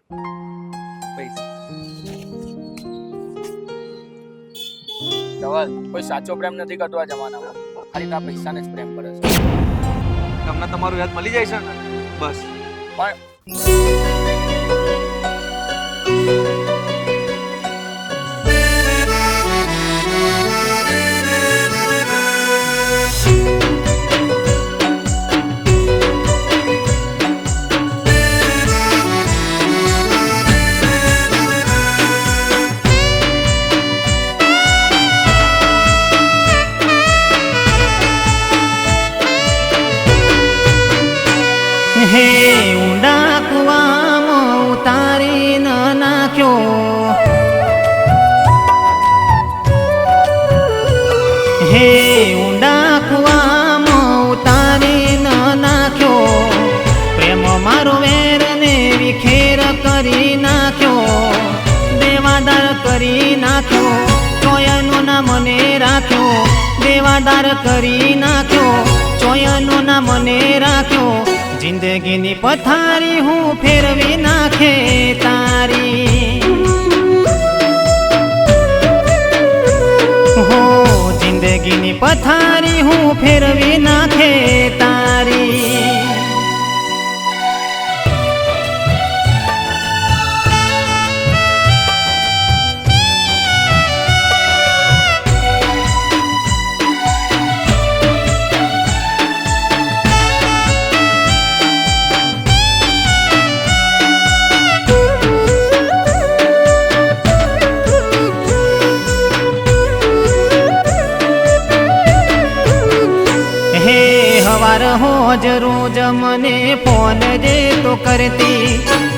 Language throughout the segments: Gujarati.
પૈસા ધવલ, કોઈ સાચો પ્રેમ નથી કરતો આ જમાનામાં, ખાલી તારા પૈસાને જ પ્રેમ કરે છે. તમને તમારું યાદ મળી જાય છે ને બસ. પણ હે ઊંડા કુવામાં ઉતારી ન નાખ્યો, હે ઊંડા કુવામાં ઉતારી ન નાખ્યો, પ્રેમ મારો વેરને વિખેર કરી નાખ્યો, દેવાદાર કરી નાખ્યો, ચોયનું ના મને રાખ્યો, દેવાદાર કરી નાખ્યો, ચોયનું ના મને રાખ્યો, જિંદગીની પથારી હું ફેરવી નાખે તારી, હો જિંદગીની પથારી હું ફેરવી નાખે તારી. હવાર હોજ રોજ મને ફોન જે તો કરતી,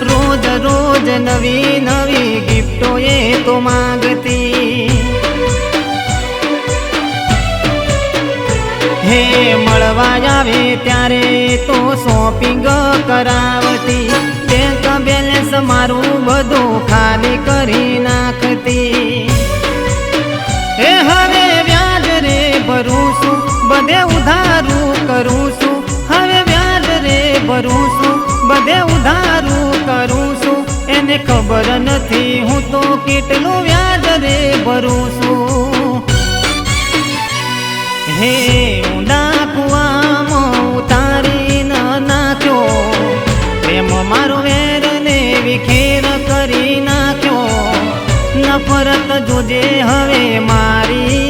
રોજ રોજ નવી નવી ગિફ્ટો એ તો માંગતી, હે મળવા આવે ત્યારે તો શોપિંગ કરાવતી, બેંક બેલેન્સ મારું બધું ખાલી કરી નાખતી, હે હવે વ્યાજ રે ભરું છું, બધે ઉધારું કરું છું, હવે વ્યાજ રે ભરું છું, બધે ઉધારું કરું છું, એને ખબર નથી હું તો કેટલું વ્યાજ રે ભરું છું. હે ઊંડા કુવામાં ઉતારી ન નાખ્યો, પ્રેમ મારો વેરને વિખેર કરી નાખ્યો, નફરત જોજે હવે મારી,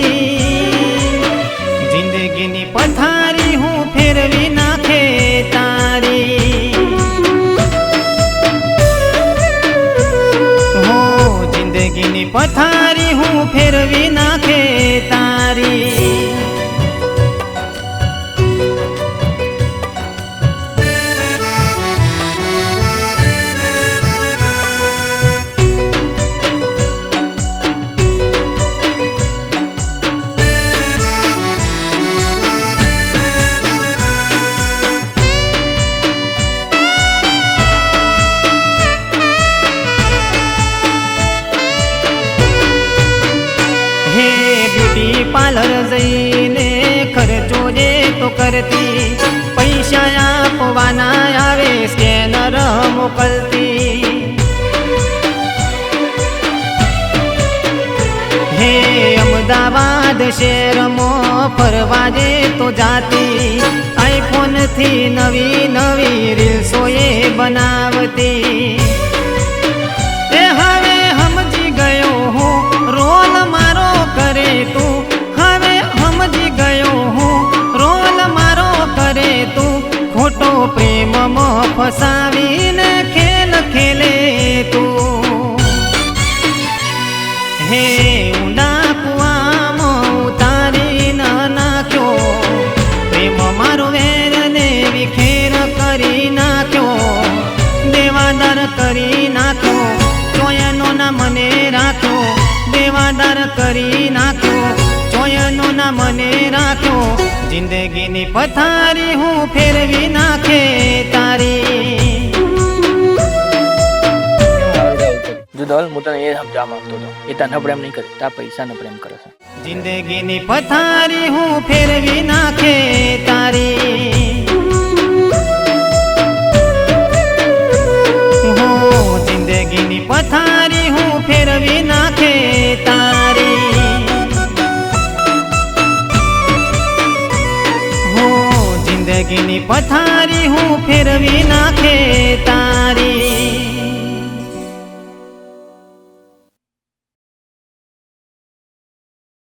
જિંદગીની પથારી હું ફેરવી નાખે તારી, હો જિંદગીની પથારી હું ફેરવી નાખે તારી. પાર્લર જઈને ખર્ચો જે તો કરતી, પૈસા આપવાના આવે સ્કેનર મોકલતી, હે અમદાવાદ શહેરમાં ફરવા જે તો જાતી, આઈફોનથી નવી નવી રીલ્સો એ બનાવતી, એ હવે સમજી ગયો હું રોલ મારો કરે તું, હવે સમજી ગયો હું રોલ મારો કરે તું, ખોટો પ્રેમમાં ફસાવીને ખેલ ખેલે તું, હે ઊંડા કુવામાં ઉતારી ન નાખ્યો, પ્રેમ મારો વેરને વિખેર કરી નાખ્યો, દેવાદાર કરી નાખ્યો, ચોયનો ના મને રાખ્યો, દેવાદાર કરી નાખ્યો, ચોયનો ના મને રાખ્યો, જિંદગીની પથારી હું ફેરવી નાખે તારી. જો ધવલ, હું તને એ સમજાવવા માંગતો હતો, એ તને પ્રેમ નહીં કરે, તારા પૈસાને પ્રેમ કરે છે. જિંદગીની પથારી હું ફેરવી નાખે તારી, હો જિંદગી જિંદગીની પથારી હું ફેરવી નાખે તારી.